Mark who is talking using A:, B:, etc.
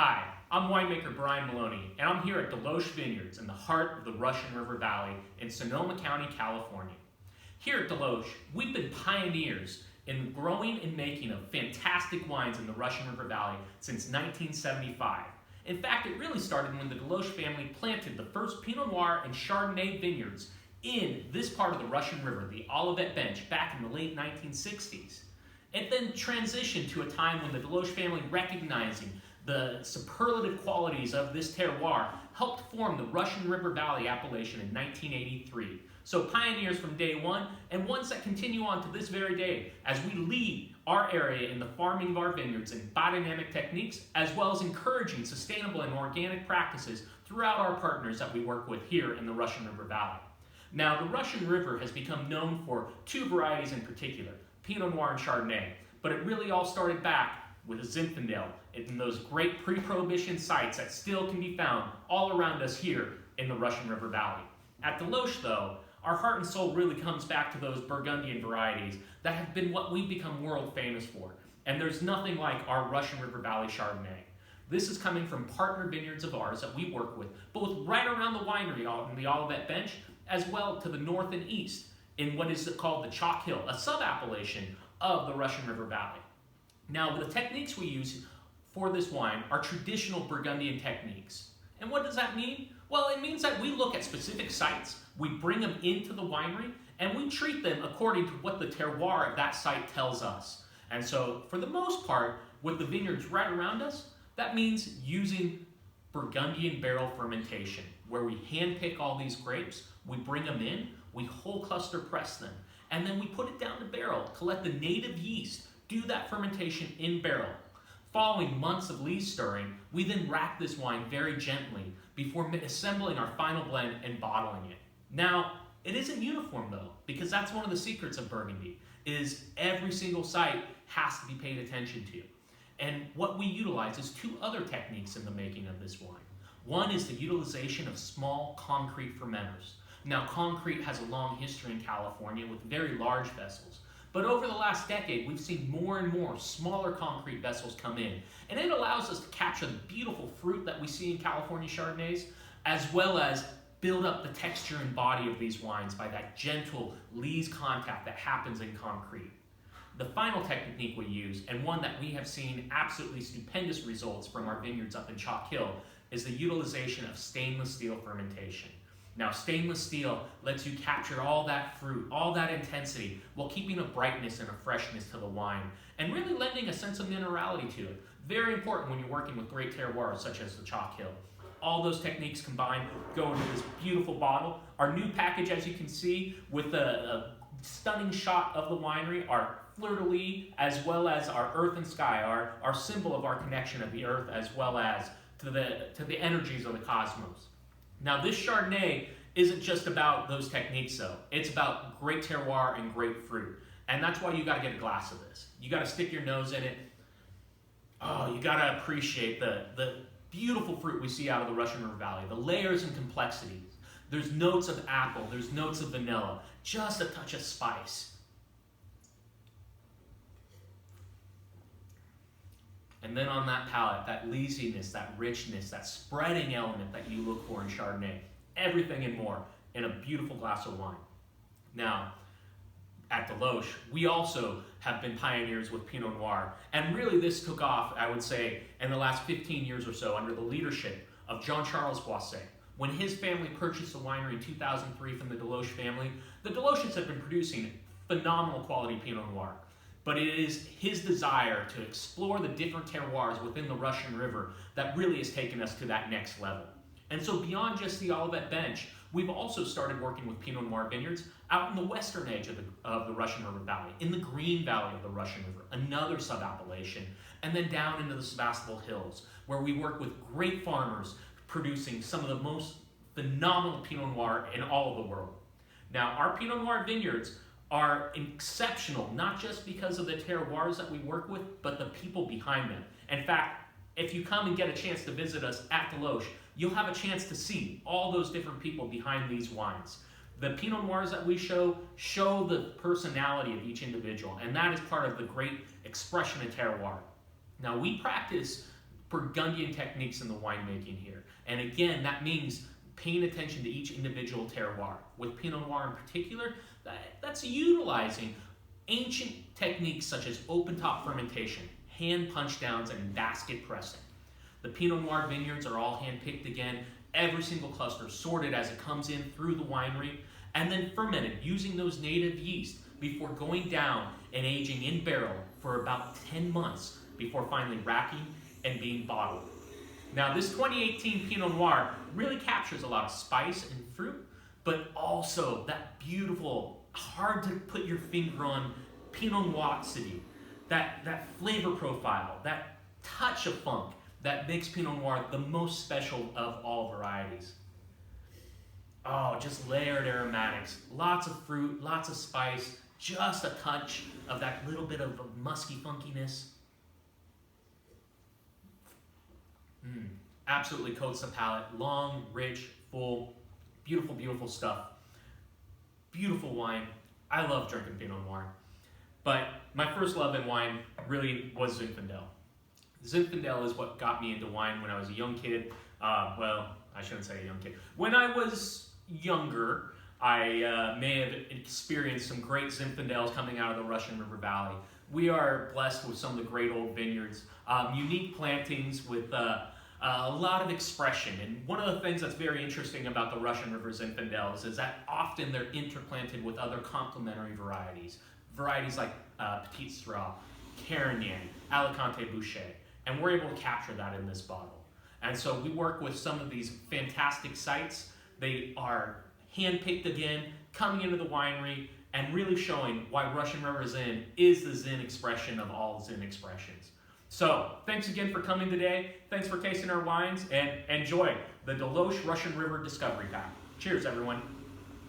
A: Hi, I'm winemaker Brian Maloney, and I'm here at DeLoach Vineyards in the heart of the Russian River Valley in Sonoma County, California. Here at DeLoach, we've been pioneers in growing and making of fantastic wines in the Russian River Valley since 1975. In fact, it really started when the DeLoach family planted the first Pinot Noir and Chardonnay vineyards in this part of the Russian River, the Olivet Bench, back in the late 1960s. It then transitioned to a time when the DeLoach family, recognizing the superlative qualities of this terroir, helped form the Russian River Valley appellation in 1983. So pioneers from day one, and ones that continue on to this very day as we lead our area in the farming of our vineyards and biodynamic techniques, as well as encouraging sustainable and organic practices throughout our partners that we work with here in the Russian River Valley. Now, the Russian River has become known for two varieties in particular, Pinot Noir and Chardonnay, but it really all started back with Zinfandel in those great pre-prohibition sites that still can be found all around us here in the Russian River Valley. At DeLoach, though, our heart and soul really comes back to those Burgundian varieties that have been what we've become world famous for. And there's nothing like our Russian River Valley Chardonnay. This is coming from partner vineyards of ours that we work with, both right around the winery in the Olivet Bench, as well to the north and east in what is called the Chalk Hill, a sub-appellation of the Russian River Valley. Now, the techniques we use for this wine are traditional Burgundian techniques. And what does that mean? Well, it means that we look at specific sites, we bring them into the winery, and we treat them according to what the terroir of that site tells us. And so, for the most part, with the vineyards right around us, that means using Burgundian barrel fermentation, where we handpick all these grapes, we bring them in, we whole cluster press them, and then we put it down the barrel to let the native yeast do that fermentation in barrel. Following months of lees stirring, we then rack this wine very gently before assembling our final blend and bottling it. Now, it isn't uniform though, because that's one of the secrets of Burgundy, is every single site has to be paid attention to. And what we utilize is two other techniques in the making of this wine. One is the utilization of small concrete fermenters. Now, concrete has a long history in California with very large vessels. But over the last decade, we've seen more and more smaller concrete vessels come in. And it allows us to capture the beautiful fruit that we see in California Chardonnays, as well as build up the texture and body of these wines by that gentle lees contact that happens in concrete. The final technique we use, and one that we have seen absolutely stupendous results from our vineyards up in Chalk Hill, is the utilization of stainless steel fermentation. Now, stainless steel lets you capture all that fruit, all that intensity, while keeping a brightness and a freshness to the wine, and really lending a sense of minerality to it. Very important when you're working with great terroirs such as the Chalk Hill. All those techniques combined go into this beautiful bottle. Our new package, as you can see, with a stunning shot of the winery, our fleur-de-lis, as well as our earth and sky, our symbol of our connection of the earth, as well as to the energies of the cosmos. Now, this Chardonnay isn't just about those techniques though. It's about great terroir and great fruit. And that's why you gotta get a glass of this. You gotta stick your nose in it. Oh, you gotta appreciate the beautiful fruit we see out of the Russian River Valley, the layers and complexities. There's notes of apple, there's notes of vanilla, just a touch of spice. And then on that palate, that leesiness, that richness, that spreading element that you look for in Chardonnay, everything and more in a beautiful glass of wine. Now, at DeLoach, we also have been pioneers with Pinot Noir. And really this took off, I would say, in the last 15 years or so under the leadership of Jean-Charles Boisset. When his family purchased the winery in 2003 from the DeLoach family, the DeLoaches have been producing phenomenal quality Pinot Noir. But it is his desire to explore the different terroirs within the Russian River that really has taken us to that next level. And so beyond just the Olivet Bench, we've also started working with Pinot Noir vineyards out in the western edge of the Russian River Valley, in the Green Valley of the Russian River, another sub-appellation, and then down into the Sebastopol Hills, where we work with great farmers producing some of the most phenomenal Pinot Noir in all of the world. Now, our Pinot Noir vineyards are exceptional, not just because of the terroirs that we work with, but the people behind them. In fact, if you come and get a chance to visit us at DeLoach, you'll have a chance to see all those different people behind these wines. The Pinot Noirs that we show the personality of each individual, and that is part of the great expression of terroir. Now, we practice Burgundian techniques in the winemaking here. And again, that means paying attention to each individual terroir. With Pinot Noir in particular, that's utilizing ancient techniques such as open-top fermentation, hand punch-downs, and basket pressing. The Pinot Noir vineyards are all hand-picked again, every single cluster sorted as it comes in through the winery, and then fermented using those native yeast before going down and aging in barrel for about 10 months before finally racking and being bottled. Now, this 2018 Pinot Noir really captures a lot of spice and fruit, but also that beautiful, hard to put your finger on Pinot Noircity, that flavor profile, that touch of funk that makes Pinot Noir the most special of all varieties. Oh, just layered aromatics, lots of fruit, lots of spice, just a touch of that little bit of musky funkiness. Absolutely coats the palate. Long, rich, full, beautiful, beautiful stuff. Beautiful wine. I love drinking Pinot Noir. But my first love in wine really was Zinfandel. Zinfandel is what got me into wine when I was a young kid. Well, I shouldn't say a young kid. When I was younger, I may have experienced some great Zinfandels coming out of the Russian River Valley. We are blessed with some of the great old vineyards, unique plantings with a lot of expression. And one of the things that's very interesting about the Russian River Zinfandels is that often they're interplanted with other complementary varieties. Varieties like Petit Syrah, Carignan, Alicante Bouschet. And we're able to capture that in this bottle. And so we work with some of these fantastic sites. They are hand-picked again, coming into the winery, and really showing why Russian River Zin is the Zin expression of all Zin expressions. So, thanks again for coming today. Thanks for tasting our wines, and enjoy the DeLoach Russian River Discovery Pack. Cheers, everyone.